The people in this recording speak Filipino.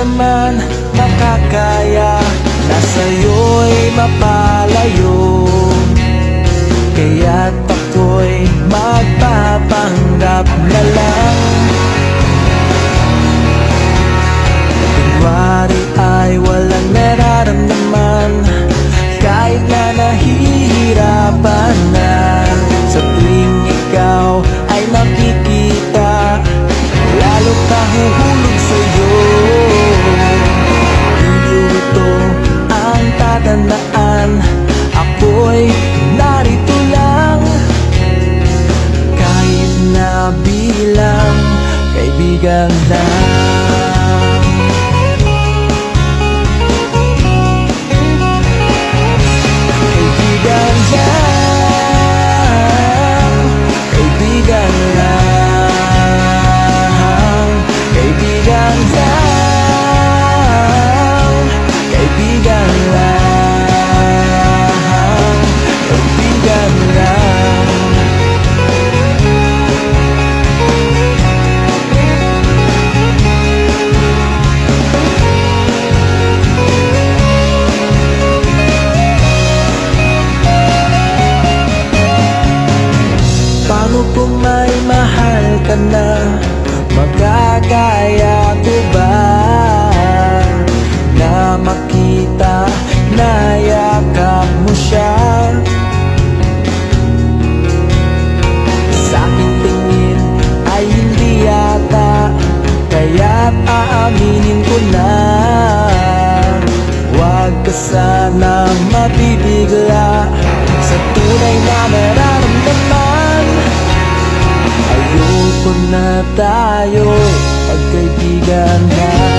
naman makakaya na sa'yo'y mapalayo. Kaya't ako'y magpapanggap na lang. Kunwari ay walang nararamdaman, kahit na nahihirapan na. Sa tuwing ikaw ay nakikita, lalo't nahuhulog sa'yo. Ito ang tatandaan, ako'y narito lang, kahit na bilang kaibigan lang. Kaibigan lang, kaibigan lang, kaibigan lang. Paano kung may mahal ka na, magkakaya ko ba na makita na yakap mo siya? Sa aking tingin ay hindi yata, kaya't aaminin ko na. Huwag ka sana mabibigla sa tunay na nararamdaman. Ayoko na tayo magkaibigan na.